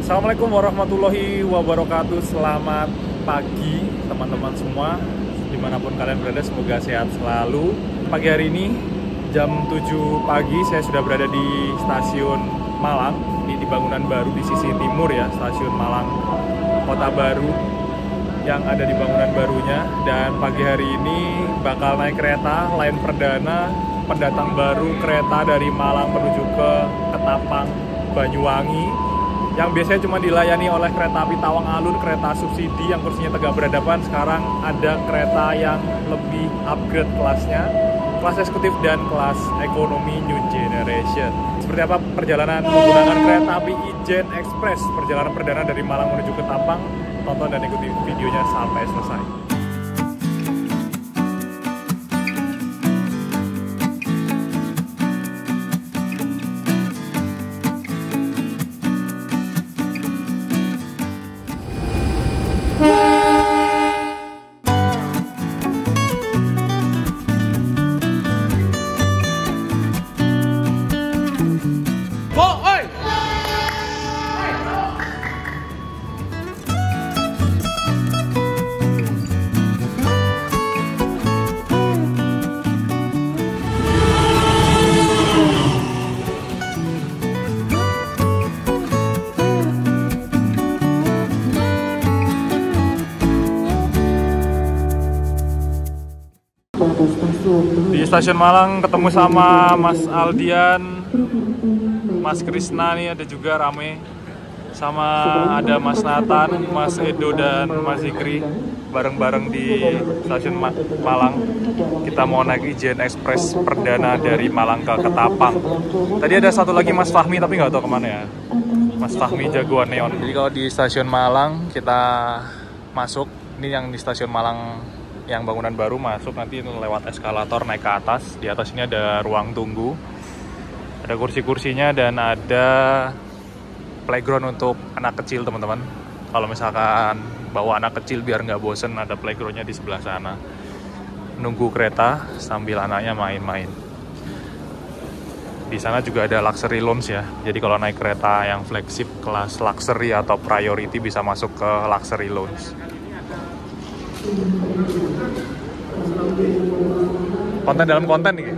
Assalamualaikum warahmatullahi wabarakatuh. Selamat pagi teman-teman semua, dimanapun kalian berada, semoga sehat selalu. Pagi hari ini jam 7 pagi saya sudah berada di stasiun Malang. Ini di bangunan baru di sisi timur ya, stasiun Malang Kota Baru yang ada di bangunan barunya. Dan pagi hari ini bakal naik kereta line perdana pendatang baru kereta dari Malang menuju ke Ketapang, Banyuwangi, yang biasanya cuma dilayani oleh kereta api Tawang Alun, kereta subsidi yang kursinya tegak berhadapan. Sekarang ada kereta yang lebih upgrade kelasnya, kelas eksekutif dan kelas ekonomi New Generation. Seperti apa perjalanan menggunakan kereta api Ijen Express, perjalanan perdana dari Malang menuju Ketapang? Tonton dan ikuti videonya sampai selesai. Di stasiun Malang ketemu sama Mas Aldian, Mas Krisna nih, ada juga rame, sama ada Mas Nathan, Mas Edo dan Mas Zikri, bareng-bareng di stasiun Malang. Kita mau naik Ijen Express perdana dari Malang ke Ketapang. Tadi ada satu lagi Mas Fahmi tapi nggak tahu kemana ya, Mas Fahmi jagoan neon. Jadi kalau di stasiun Malang kita masuk, ini yang di stasiun Malang yang bangunan baru, masuk nanti lewat eskalator naik ke atas. Di atas ini ada ruang tunggu, ada kursi-kursinya dan ada playground untuk anak kecil teman-teman. Kalau misalkan bawa anak kecil biar nggak bosen, ada playgroundnya di sebelah sana. Nunggu kereta sambil anaknya main-main. Di sana juga ada luxury lounge ya. Jadi kalau naik kereta yang flagship kelas luxury atau priority bisa masuk ke luxury lounge. Konten dalam konten nih.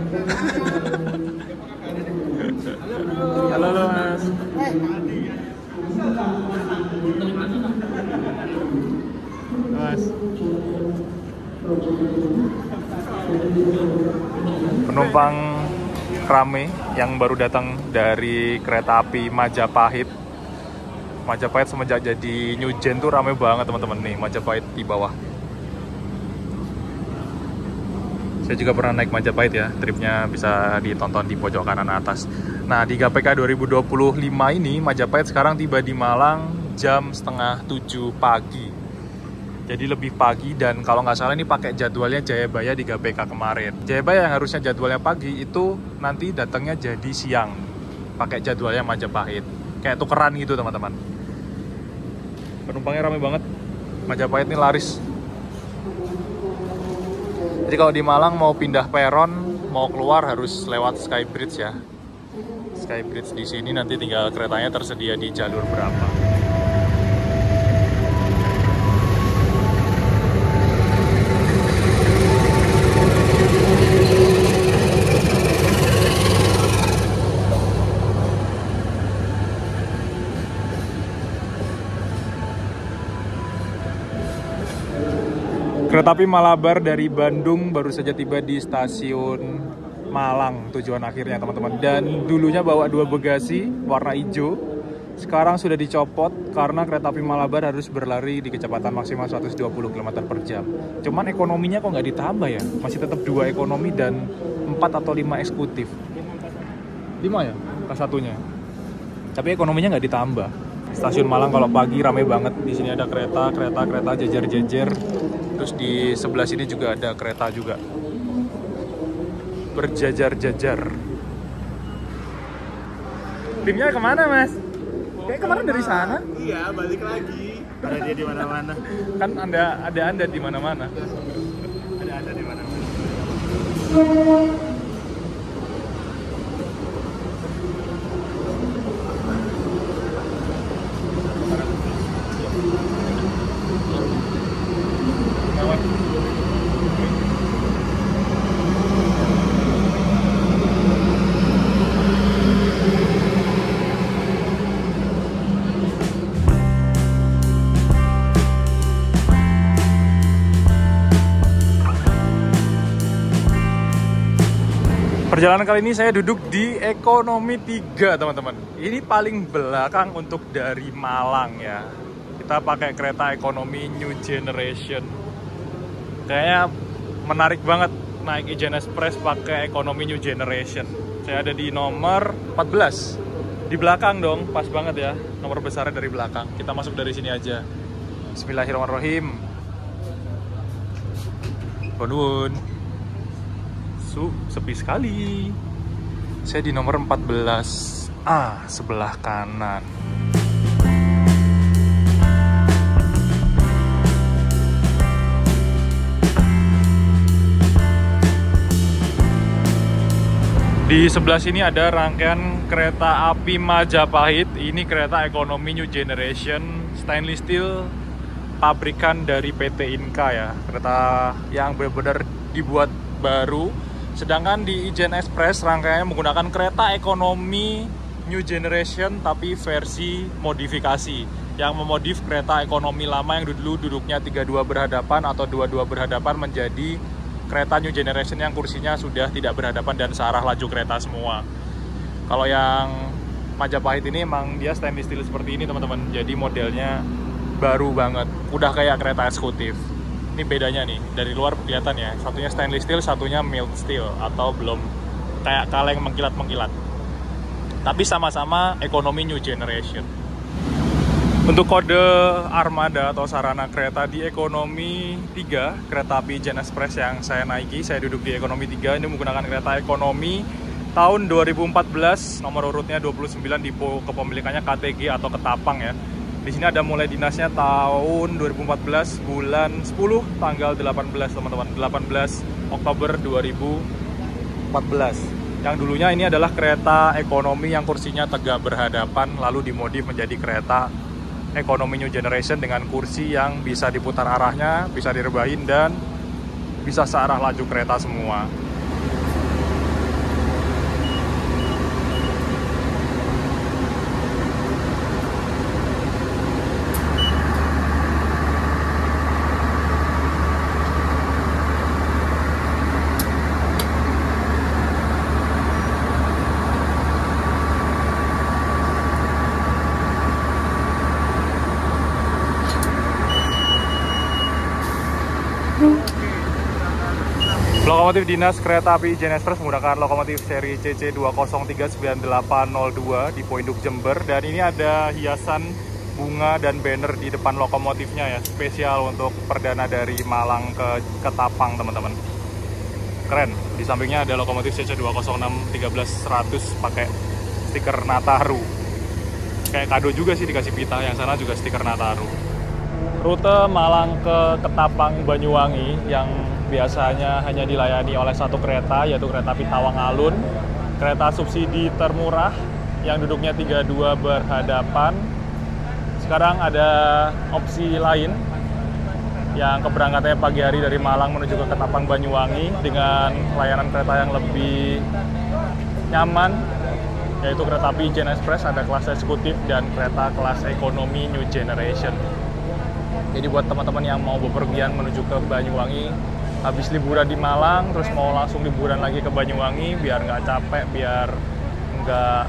Halo Mas. Mas. Penumpang rame yang baru datang dari kereta api Majapahit. Majapahit semenjak jadi New Gen tuh rame banget teman-teman nih, Majapahit di bawah. Saya juga pernah naik Majapahit ya, tripnya bisa ditonton di pojok kanan atas. Nah, di GPK 2025 ini, Majapahit sekarang tiba di Malang jam setengah 7 pagi. Jadi lebih pagi, dan kalau nggak salah ini pakai jadwalnya Jayabaya di GPK kemarin. Jayabaya yang harusnya jadwalnya pagi, itu nanti datangnya jadi siang, pakai jadwalnya Majapahit. Kayak tukeran gitu teman-teman. Penumpangnya ramai banget, Majapahit ini laris. Jadi kalau di Malang mau pindah peron, mau keluar harus lewat Skybridge ya. Skybridge di sini nanti tinggal keretanya tersedia di jalur berapa. Kereta api Malabar dari Bandung baru saja tiba di stasiun Malang, tujuan akhirnya teman-teman. Dan dulunya bawa 2 bagasi warna hijau, sekarang sudah dicopot karena kereta api Malabar harus berlari di kecepatan maksimal 120 km per jam. Cuman ekonominya kok nggak ditambah ya, masih tetap 2 ekonomi dan 4 atau 5 eksekutif. 5 ya, kelas satunya. Tapi ekonominya nggak ditambah. Stasiun Malang kalau pagi rame banget. Di sini ada kereta jejer-jejer. Terus di sebelah sini juga ada kereta juga, berjajar-jajar. Timnya kemana Mas? Kayak kemarin dari sana. Iya, balik lagi. Ada dia di mana-mana. Kan ada Anda di mana-mana. Ada Anda di mana-mana. Perjalanan kali ini saya duduk di ekonomi 3, teman-teman. Ini paling belakang untuk dari Malang ya. Kita pakai kereta ekonomi New Generation. Kayaknya menarik banget naik Ijen Express pakai ekonomi New Generation. Saya ada di nomor 14. Di belakang dong, pas banget ya. Nomor besarnya dari belakang. Kita masuk dari sini aja. Bismillahirrahmanirrahim. Nuwun. Sepi sekali. Saya di nomor 14 A, sebelah kanan. Di sebelah sini ada rangkaian kereta api Majapahit. Ini kereta ekonomi New Generation, stainless steel, pabrikan dari PT Inka ya. Kereta yang benar-benar dibuat baru. Sedangkan di Ijen Express rangkaiannya menggunakan kereta ekonomi New Generation tapi versi modifikasi. Yang memodif kereta ekonomi lama yang dulu duduknya 32 berhadapan atau 22 berhadapan menjadi kereta New Generation yang kursinya sudah tidak berhadapan dan searah laju kereta semua. Kalau yang Majapahit ini emang dia stainless steel seperti ini teman-teman. Jadi modelnya baru banget. Udah kayak kereta eksekutif. Ini bedanya nih, dari luar kelihatan ya. Satunya stainless steel, satunya mild steel. Atau belum kayak kaleng mengkilat-mengkilat. Tapi sama-sama ekonomi New Generation. Untuk kode armada atau sarana kereta di ekonomi 3, kereta api Ijen Express yang saya naiki, saya duduk di ekonomi 3, ini menggunakan kereta ekonomi tahun 2014, nomor urutnya 29, dipo kepemilikannya KTG atau Ketapang ya. Di sini ada mulai dinasnya tahun 2014, bulan 10, tanggal 18 teman-teman, 18 Oktober 2014. Yang dulunya ini adalah kereta ekonomi yang kursinya tegak berhadapan, lalu dimodif menjadi kereta ekonomi New Generation dengan kursi yang bisa diputar arahnya, bisa direbahin dan bisa searah laju kereta semua. Lokomotif dinas kereta api Ijen Express menggunakan lokomotif seri CC2039802 di Poinduk Jember, dan ini ada hiasan bunga dan banner di depan lokomotifnya ya, spesial untuk perdana dari Malang ke Ketapang teman-teman. Keren. Di sampingnya ada lokomotif CC206-1300 pakai stiker Nataru. Kayak kado juga sih dikasih pita, yang sana juga stiker Nataru. Rute Malang ke Ketapang Banyuwangi yang biasanya hanya dilayani oleh satu kereta, yaitu kereta api Tawang Alun, kereta subsidi termurah yang duduknya 32 berhadapan. Sekarang ada opsi lain yang keberangkatannya pagi hari dari Malang menuju ke Ketapang Banyuwangi dengan layanan kereta yang lebih nyaman, yaitu kereta api Ijen Express, ada kelas eksekutif dan kereta kelas ekonomi New Generation. Jadi buat teman-teman yang mau bepergian menuju ke Banyuwangi, habis liburan di Malang, terus mau langsung liburan lagi ke Banyuwangi, biar nggak capek, biar nggak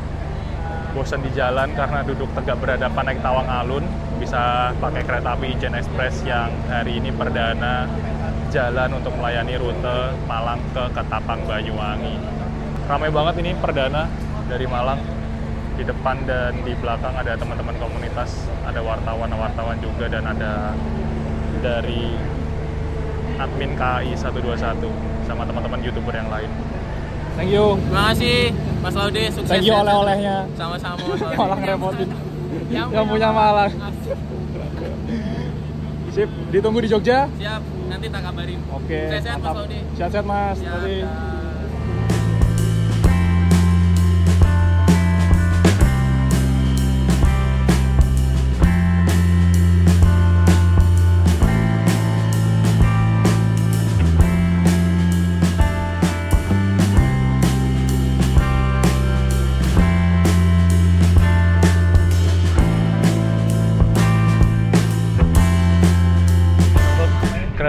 bosan di jalan karena duduk tegak berhadapan naik Tawang Alun, bisa pakai kereta api Ijen Express yang hari ini perdana jalan untuk melayani rute Malang ke Ketapang Banyuwangi. Ramai banget ini perdana dari Malang. Di depan dan di belakang ada teman-teman komunitas, ada wartawan juga, dan ada dari admin KAI 121 sama teman-teman YouTuber yang lain. Thank you. Terima kasih Mas Laude, sukses. Thank you oleh-olehnya. Sama-sama Mas Laude. Malang repotin. Yang punya Malang. Sip, ditunggu di Jogja. Siap, nanti tak kabarin. Oke. Sehat-sehat Mas Laude. Sehat-sehat Mas. Laude.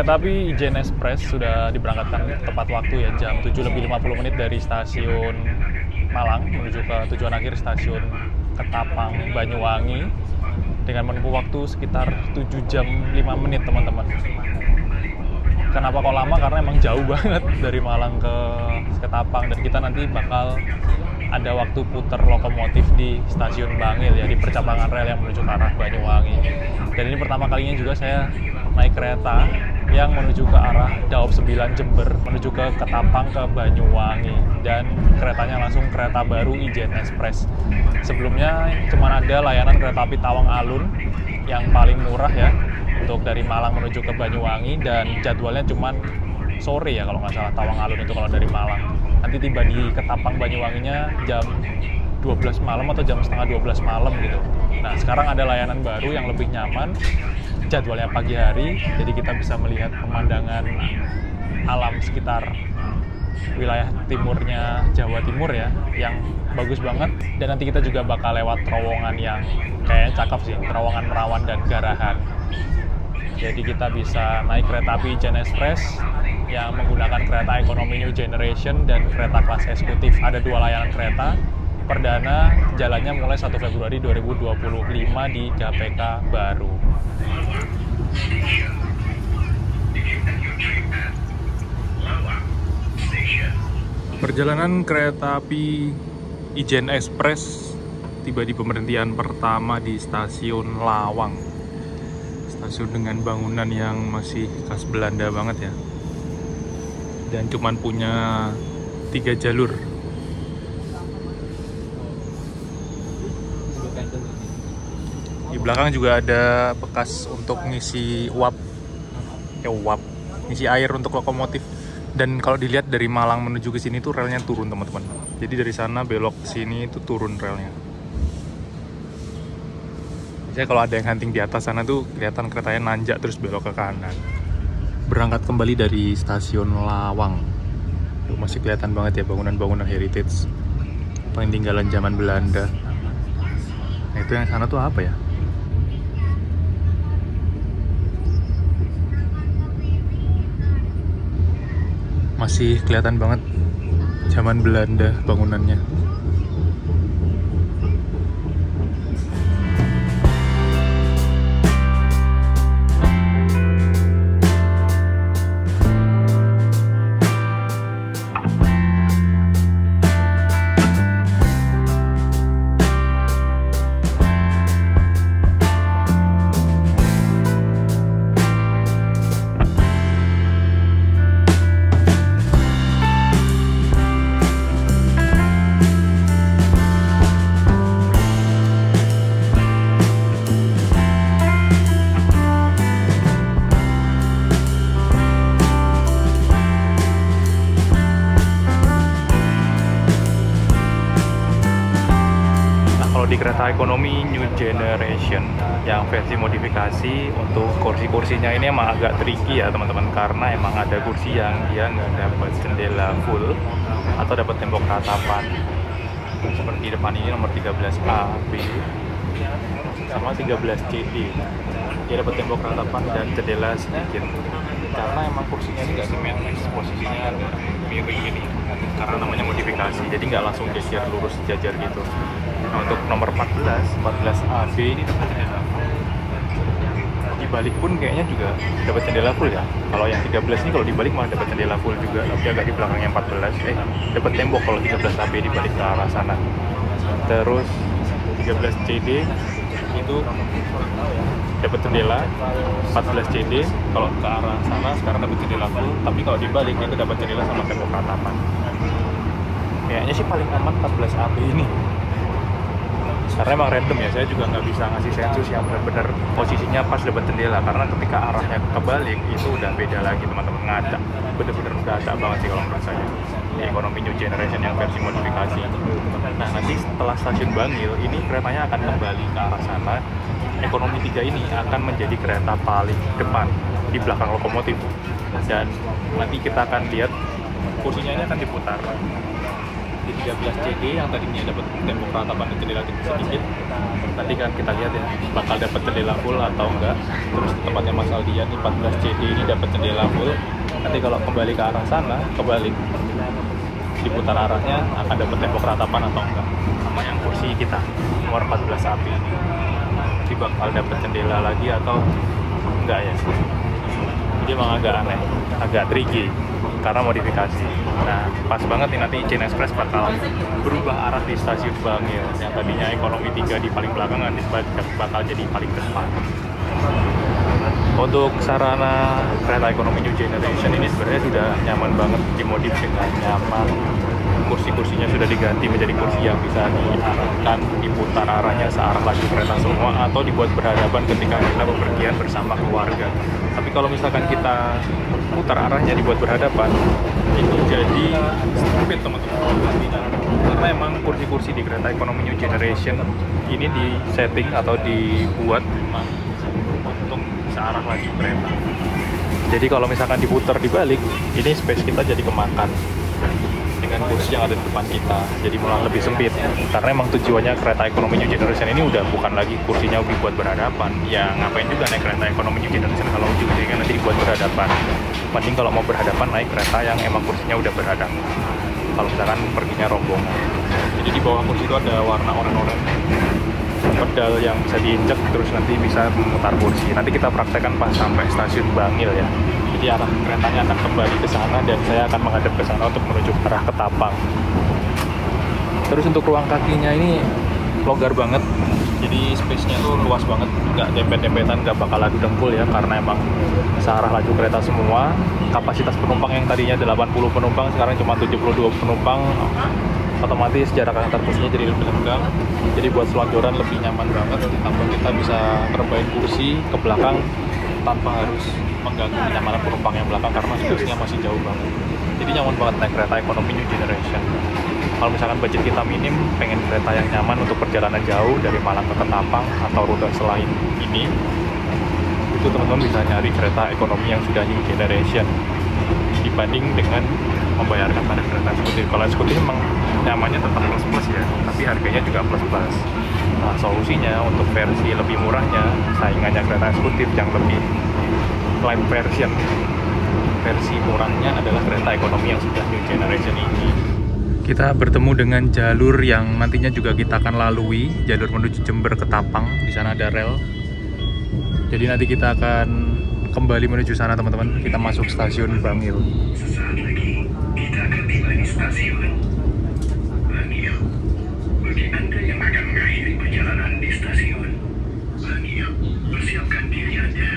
Kereta api Ijen Express sudah diberangkatkan tepat waktu ya, jam 7:50 dari stasiun Malang menuju ke tujuan akhir stasiun Ketapang, Banyuwangi dengan menempuh waktu sekitar 7 jam 5 menit teman-teman. Kenapa kok lama? Karena emang jauh banget dari Malang ke Ketapang, dan kita nanti bakal ada waktu putar lokomotif di stasiun Bangil ya, di percabangan rel yang menuju ke arah Banyuwangi. Dan ini pertama kalinya juga saya naik kereta yang menuju ke arah Daop 9 Jember menuju ke Ketapang ke Banyuwangi, dan keretanya langsung kereta baru Ijen Express. Sebelumnya cuma ada layanan kereta api Tawang Alun yang paling murah ya untuk dari Malang menuju ke Banyuwangi, dan jadwalnya cuma sore ya kalau nggak salah. Tawang Alun itu kalau dari Malang, nanti tiba di Ketapang Banyuwanginya jam 12 malam atau jam setengah 12 malam gitu. Nah sekarang ada layanan baru yang lebih nyaman, jadwalnya pagi hari, jadi kita bisa melihat pemandangan alam sekitar wilayah timurnya Jawa Timur ya, yang bagus banget. Dan nanti kita juga bakal lewat terowongan yang kayaknya cakep sih, terowongan Merawan dan Garahan. Jadi kita bisa naik kereta api Ijen Express yang menggunakan kereta ekonomi New Generation dan kereta kelas eksekutif. Ada 2 layanan kereta. Perdana jalannya mulai 1 Februari 2025 di GPK baru. Perjalanan kereta api Ijen Express tiba di pemberhentian pertama di stasiun Lawang. Stasiun dengan bangunan yang masih khas Belanda banget ya. Dan cuman punya 3 jalur. Di belakang juga ada bekas untuk ngisi ngisi air untuk lokomotif. Dan kalau dilihat dari Malang menuju ke sini tuh relnya turun teman-teman. Jadi dari sana belok ke sini itu turun relnya. Biasanya kalau ada yang hunting di atas sana tuh kelihatan keretanya nanjak terus belok ke kanan. Berangkat kembali dari stasiun Lawang. Tuh, masih kelihatan banget ya bangunan-bangunan heritage, peninggalan zaman Belanda. Nah itu yang sana tuh apa ya? Masih kelihatan banget zaman Belanda bangunannya. Di kereta ekonomi New Generation yang versi modifikasi, untuk kursi-kursinya ini emang agak tricky ya teman-teman, karena emang ada kursi yang dia nggak dapat jendela full atau dapat tembok ratapan seperti depan ini nomor 13A, B sama 13CD. Dia dapat tembok ratapan dan jendela sedikit, karena emang kursinya ini nggak simetris, posisinya miring ini karena namanya modifikasi, jadi nggak langsung geser lurus sejajar gitu. Nah, untuk nomor 14AB ini dapat jendela full. Dibalik pun kayaknya juga dapat jendela full ya. Kalau yang 13 ini kalau dibalik malah dapat jendela full juga, tapi agak di belakangnya 14. Dapat tembok kalau 13AB dibalik ke arah sana. Terus 13CD itu dapat jendela, 14CD kalau ke arah sana sekarang dapat jendela full, tapi kalau dibalik itu dapat jendela sama tembok ratapan. Kayaknya sih paling aman 14AB ini. Karena emang random ya, saya juga nggak bisa ngasih sensus yang benar-benar posisinya pas dapat jendela, karena ketika arahnya kebalik itu udah beda lagi teman-teman, ngacak, bener-bener ngacak banget sih kalau menurut saya. Di ekonomi New Generation yang versi modifikasi. Nah nanti setelah stasiun Bangil ini keretanya akan kembali ke arah sana. Ekonomi 3 ini akan menjadi kereta paling depan di belakang lokomotif, dan nanti kita akan lihat kursinya ini akan diputar. di 13 CD yang tadinya dapat tembok ratapan dan jendela sedikit. Nanti kan kita lihat ya, bakal dapat jendela full atau enggak. Terus di tempatnya Mas Aldian di 14 CD ini dapat jendela full. Nanti kalau kembali ke arah sana, kebalik diputar arahnya akan dapat tembok ratapan atau enggak. Sama yang kursi kita nomor 14 api ini, jadi bakal dapat jendela lagi atau enggak ya. Jadi emang agak aneh, agak tricky karena modifikasi. Nah, pas banget nih nanti Jane Express bakal berubah arah di stasiun Bangil. Yang tadinya ekonomi 3 di paling belakang nanti bakal jadi paling depan. Untuk sarana kereta ekonomi New Generation ini sebenarnya sudah nyaman banget, dimodif dengan nyaman. Kursi-kursinya sudah diganti menjadi kursi yang bisa diarahkan, diputar arahnya searah laju kereta semua, atau dibuat berhadapan ketika kita bepergian bersama keluarga. Tapi kalau misalkan kita putar arahnya dibuat berhadapan, itu jadi sempit teman-teman. Karena emang kursi-kursi di kereta ekonomi New Generation ini disetting atau dibuat memang untuk searah laju kereta. Jadi kalau misalkan diputar dibalik, ini space kita jadi kemakan dengan kursi yang ada di depan kita, jadi malah lebih sempit. Karena emang tujuannya kereta ekonomi New Generation ini udah bukan lagi kursinya dibuat berhadapan. Ya ngapain juga naik kereta ekonomi New Generation kalau ujung-ujungnya nanti dibuat berhadapan. Mending kalau mau berhadapan naik kereta yang emang kursinya udah berhadapan. Kalau misalkan perginya rombongan. Jadi di bawah kursi itu ada warna oranye, pedal yang bisa diinjek terus nanti bisa memutar kursi. Nanti kita praktekkan pas sampai stasiun Bangil ya. Jadi arah keretanya akan kembali ke sana dan saya akan menghadap ke sana untuk menuju ke arah Ketapang. Terus untuk ruang kakinya ini longgar banget. Jadi space-nya tuh luas banget, nggak dempet-dempetan, nggak bakal adu dengkul ya, karena emang searah laju kereta semua. Kapasitas penumpang yang tadinya 80 penumpang sekarang cuma 72 penumpang. Otomatis jarak antar kursinya jadi lebih lenggang, jadi buat selonjoran lebih nyaman banget. Ditambah kita bisa terbaik kursi ke belakang tanpa harus mengganggu kenyamanan penumpang yang belakang karena space-nya masih jauh banget. Jadi nyaman banget naik kereta ekonomi New Generation. Kalau misalkan budget kita minim, pengen kereta yang nyaman untuk perjalanan jauh dari Malang ke Ketapang atau rute selain ini, itu teman-teman bisa nyari kereta ekonomi yang sudah New Generation dibanding dengan membayarkan tarif kereta eksekutif. Kalau eksekutif memang nyamannya tetap plus-plus ya, tapi harganya juga plus-plus. Nah, solusinya untuk versi lebih murahnya, saingannya kereta eksekutif yang lebih light version, versi murahnya adalah kereta ekonomi yang sudah New Generation ini. Kita bertemu dengan jalur yang nantinya juga kita akan lalui, jalur menuju Jember Ketapang. Di sana ada rel. Jadi nanti kita akan kembali menuju sana teman-teman. Kita masuk stasiun Bangil. Sesaat lagi kita akan tiba di stasiun Bangil. Bagi Anda yang akan mengakhiri perjalanan di stasiun Bangil, persiapkan diri Anda.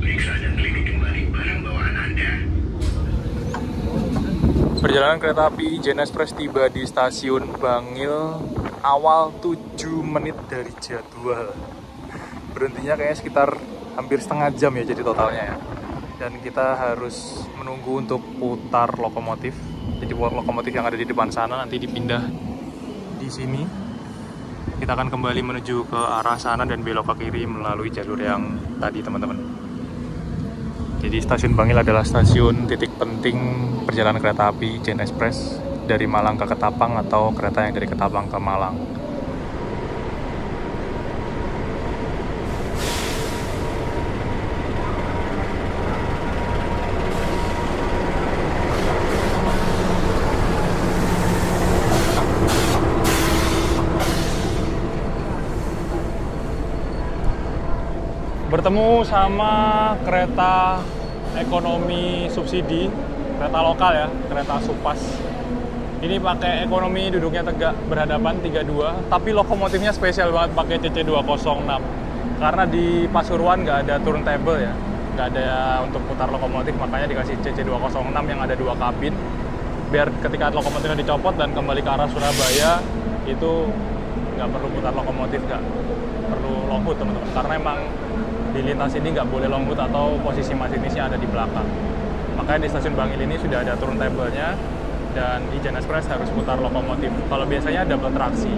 Periksa dan teliti kembali barang bawaan Anda. Perjalanan kereta api Jane Express tiba di stasiun Bangil awal 7 menit dari jadwal. Berhentinya kayaknya sekitar hampir setengah jam ya jadi totalnya ya. Dan kita harus menunggu untuk putar lokomotif. Jadi lokomotif yang ada di depan sana nanti dipindah di sini. Kita akan kembali menuju ke arah sana dan belok ke kiri melalui jalur yang tadi teman-teman. Jadi stasiun Bangil adalah stasiun titik penting perjalanan kereta api Jane Express dari Malang ke Ketapang atau kereta yang dari Ketapang ke Malang. Bertemu sama kereta ekonomi subsidi, kereta lokal ya, kereta Supas. Ini pakai ekonomi, duduknya tegak, berhadapan 32, tapi lokomotifnya spesial banget pakai CC206. Karena di Pasuruan nggak ada turntable ya, nggak ada untuk putar lokomotif, makanya dikasih CC206 yang ada 2 kabin. Biar ketika lokomotifnya dicopot dan kembali ke arah Surabaya, itu nggak perlu putar lokomotif, nggak perlu long hood teman-teman. Karena emang di lintas ini nggak boleh long hood atau posisi masinisnya ada di belakang. Makanya di stasiun Bangil ini sudah ada turntable-nya dan di Jane Express harus putar lokomotif. Kalau biasanya double traksi.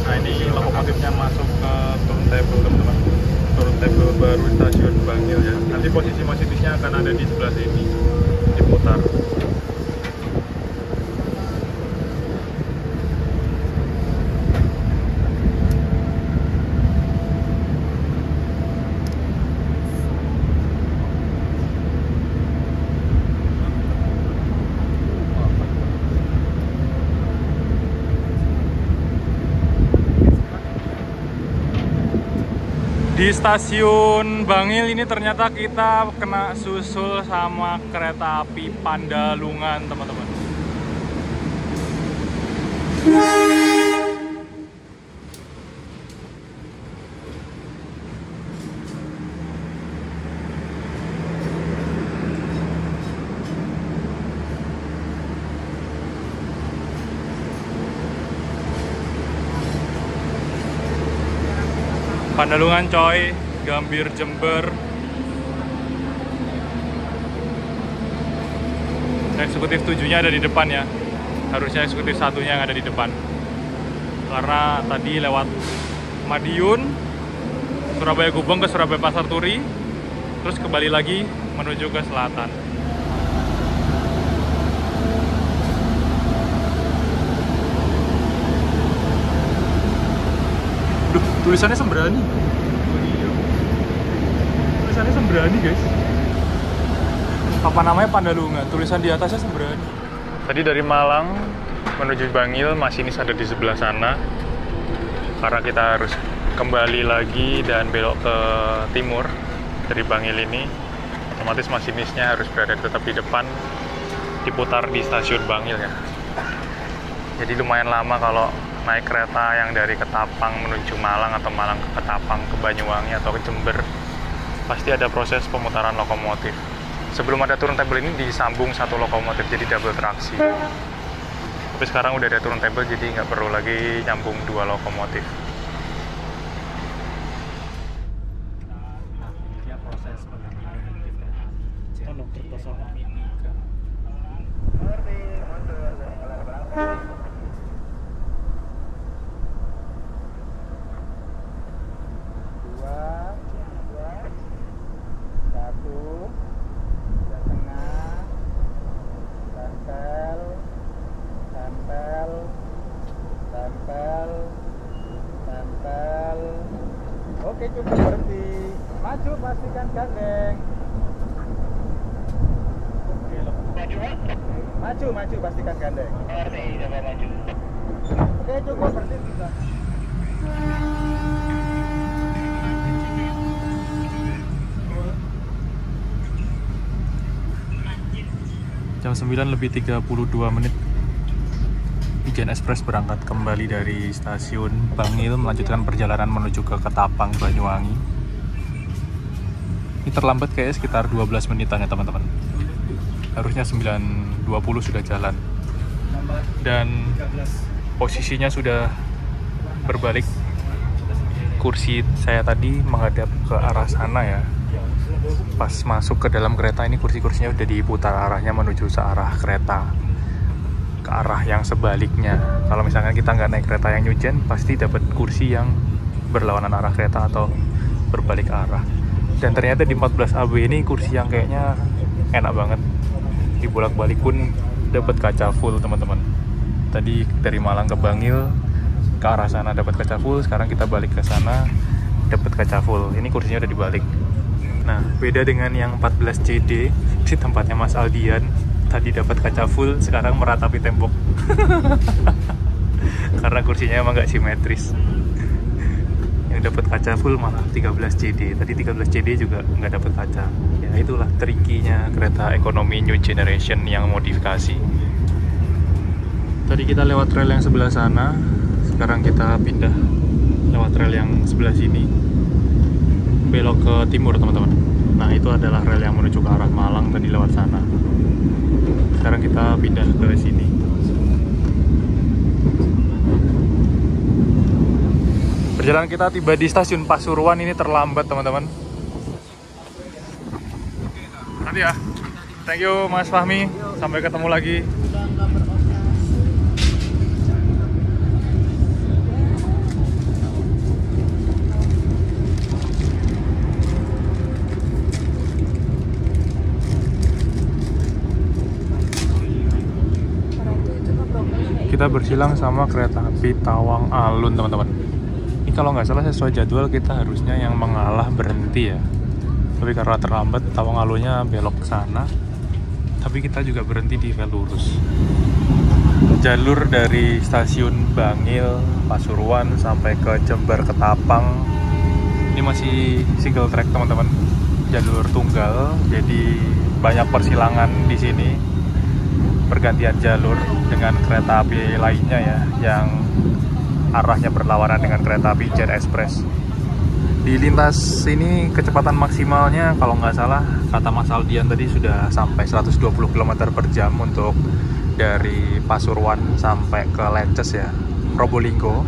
Nah ini lokomotifnya masuk ke turntable teman-teman. besar. Di stasiun Bangil ini ternyata kita kena susul sama kereta api Pandalungan, teman-teman. Pandalungan coy, Gambir Jember. Eksekutif 7-nya ada di depan ya. Harusnya eksekutif 1-nya yang ada di depan. Karena tadi lewat Madiun, Surabaya Gubeng ke Surabaya Pasar Turi, terus kembali lagi menuju ke selatan. Duh, tulisannya Sembrani. Tulisannya Sembrani, guys. Apa namanya Pandalungan? Tulisan di atasnya Sembrani. Tadi dari Malang menuju Bangil, masinis ada di sebelah sana. Karena kita harus kembali lagi dan belok ke timur dari Bangil ini, otomatis masinisnya harus berada tetap di depan, diputar di stasiun Bangil ya. Jadi lumayan lama kalau naik kereta yang dari Ketapang menuju Malang atau Malang ke Ketapang ke Banyuwangi atau ke Jember, pasti ada proses pemutaran lokomotif. Sebelum ada turntable ini disambung satu lokomotif, jadi double traksi. Tapi sekarang udah ada turntable, jadi nggak perlu lagi nyambung dua lokomotif. Oke, cukup berhenti. Maju, pastikan gandeng. Maju, pastikan gandeng. Oke, cukup berhenti sudah. Jam 9:32. Ijen Express berangkat kembali dari stasiun Bangil melanjutkan perjalanan menuju ke Ketapang, Banyuwangi. Ini terlambat kayaknya sekitar 12 menitan ya teman-teman. Harusnya 9:20 sudah jalan. Dan posisinya sudah berbalik. Kursi saya tadi menghadap ke arah sana ya. Pas masuk ke dalam kereta ini kursi-kursinya udah diputar arahnya menuju searah kereta, ke arah yang sebaliknya. Kalau misalkan kita nggak naik kereta yang nyujen, pasti dapat kursi yang berlawanan arah kereta atau berbalik arah. Dan ternyata di 14 AB ini kursi yang kayaknya enak banget. Dibolak-balik pun dapat kaca full teman-teman. Tadi dari Malang ke Bangil ke arah sana dapat kaca full, sekarang kita balik ke sana dapat kaca full. Ini kursinya udah dibalik. Nah, beda dengan yang 14 CD di tempatnya Mas Aldian. Tadi dapat kaca full, sekarang meratapi tembok. Karena kursinya emang nggak simetris. Yang dapat kaca full malah 13 CD. Tadi 13 CD juga nggak dapat kaca. Ya itulah trikinya kereta ekonomi new generation yang modifikasi. Tadi kita lewat rel yang sebelah sana, sekarang kita pindah lewat rel yang sebelah sini, belok ke timur teman-teman. Nah itu adalah rel yang menuju ke arah Malang, tadi lewat sana. Sekarang kita pindah ke sini. Perjalanan kita tiba di stasiun Pasuruan ini terlambat teman-teman. Nanti ya. Thank you Mas Fahmi. Sampai ketemu lagi. Kita bersilang sama kereta api Tawang Alun, teman-teman. Ini kalau nggak salah sesuai jadwal kita harusnya yang mengalah berhenti ya. Tapi karena terlambat, Tawang Alunnya belok ke sana. Tapi kita juga berhenti di rel lurus. Jalur dari stasiun Bangil, Pasuruan sampai ke Jember Ketapang. Ini masih single track, teman-teman. Jalur tunggal, jadi banyak persilangan di sini. Pergantian jalur dengan kereta api lainnya ya, yang arahnya berlawanan dengan kereta api Ijen Express. Di lintas ini kecepatan maksimalnya kalau nggak salah kata Mas Aldian tadi sudah sampai 120 km per jam untuk dari Pasuruan sampai ke Leces ya, Probolinggo.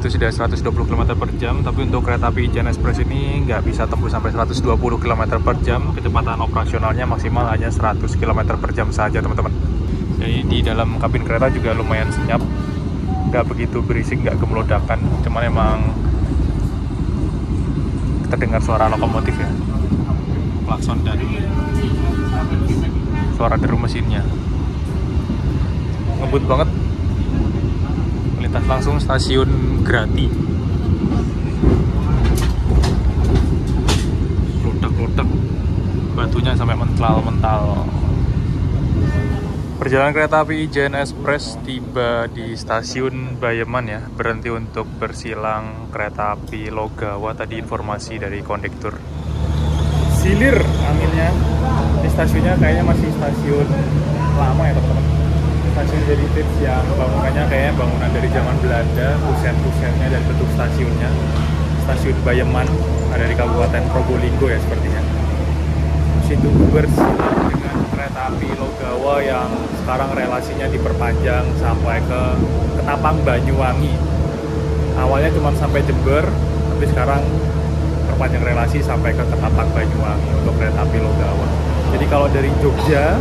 Itu sudah 120 km per jam, tapi untuk kereta api Ijen Express ini nggak bisa tembus sampai 120 km per jam. Kecepatan operasionalnya maksimal hanya 100 km per jam saja, teman-teman. Jadi di dalam kabin kereta juga lumayan senyap, nggak begitu berisik, nggak gemelodakan, cuman emang terdengar suara lokomotif ya, klakson dan suara deru mesinnya. Ngebut banget. Melintas langsung stasiun Grati. Lodak-lodak, batunya sampai mental-mental. Perjalanan kereta api Ijen Express tiba di stasiun Bayeman ya, berhenti untuk bersilang kereta api Logawa. Tadi informasi dari kondektur. Silir anginnya. Di stasiunnya kayaknya masih stasiun lama ya, teman-teman. Stasiun heritage yang bangunannya kayaknya bangunan dari zaman Belanda, pusen-pusennya dan bentuk stasiunnya. Stasiun Bayeman ada di Kabupaten Probolinggo ya sepertinya. Masih tunggu bersilang dengan kereta api Logawa yang sekarang relasinya diperpanjang sampai ke Ketapang Banyuwangi. Awalnya cuma sampai Jember, tapi sekarang perpanjang relasi sampai ke Ketapang Banyuwangi untuk kereta api Logawa. Jadi kalau dari Jogja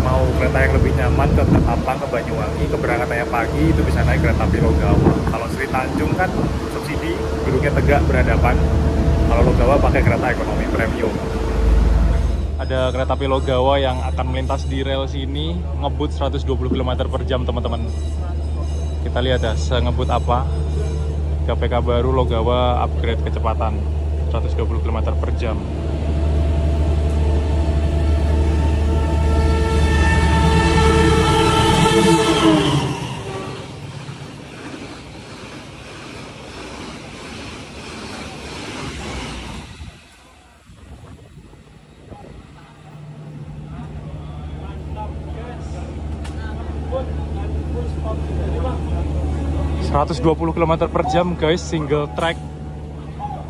mau kereta yang lebih nyaman ke Ketapang ke Banyuwangi, keberangkatannya pagi, itu bisa naik kereta api Logawa. Kalau Sri Tanjung kan subsidi, duduknya tegak berhadapan. Kalau Logawa pakai kereta ekonomi premium. Ada kereta api Logawa yang akan melintas di rel sini, ngebut 120 km per jam, teman-teman. Kita lihat ya, sengebut apa. KPK baru Logawa upgrade kecepatan 120 km per jam. 120 km per jam guys, single track.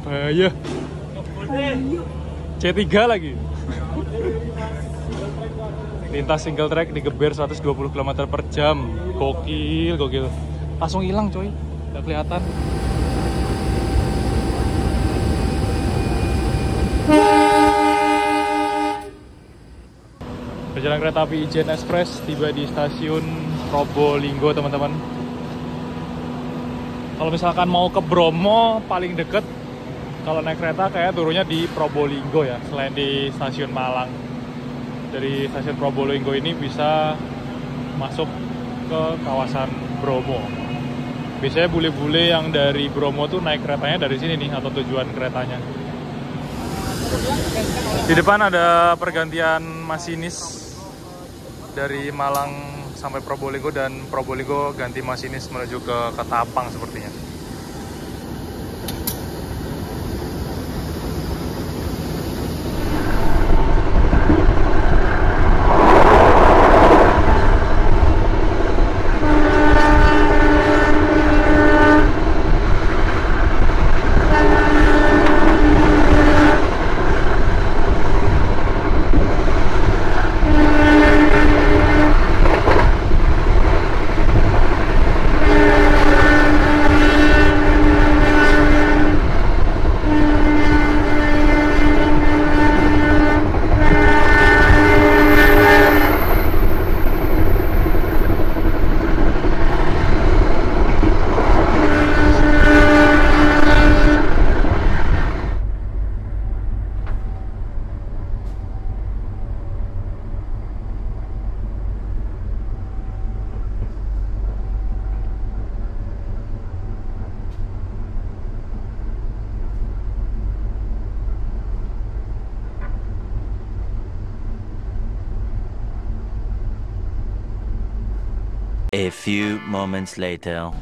Bahaya. C3 lagi. Lintas single track digeber 120 km per jam. Gokil, gokil. Langsung hilang coy, gak kelihatan. Perjalanan kereta api Ijen Express tiba di stasiun Probolinggo, teman-teman. Kalau misalkan mau ke Bromo, paling deket kalau naik kereta kayak turunnya di Probolinggo ya, selain di stasiun Malang. Dari stasiun Probolinggo ini bisa masuk ke kawasan Bromo. Biasanya bule-bule yang dari Bromo tuh naik keretanya dari sini nih, atau tujuan keretanya. Di depan ada pergantian masinis dari Malang sampai Probolinggo, dan Probolinggo ganti masinis menuju ke Ketapang sepertinya. A few moments later.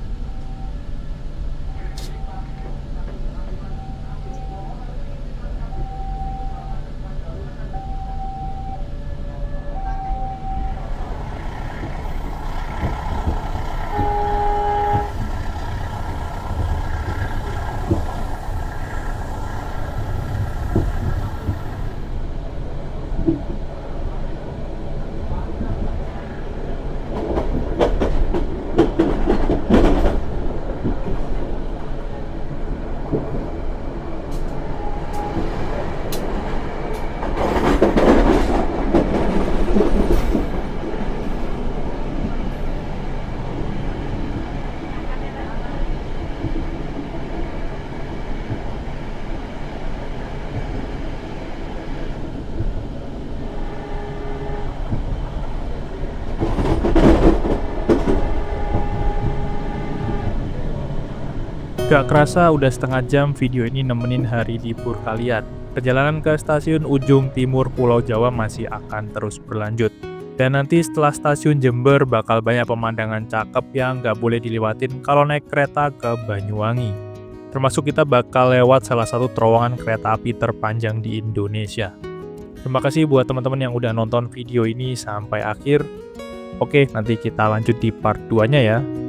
Gak kerasa udah setengah jam video ini nemenin hari libur kalian. Perjalanan ke stasiun ujung timur Pulau Jawa masih akan terus berlanjut. Dan nanti setelah stasiun Jember bakal banyak pemandangan cakep yang gak boleh dilewatin kalau naik kereta ke Banyuwangi. Termasuk kita bakal lewat salah satu terowongan kereta api terpanjang di Indonesia. Terima kasih buat teman-teman yang udah nonton video ini sampai akhir. Oke, nanti kita lanjut di part 2-nya ya.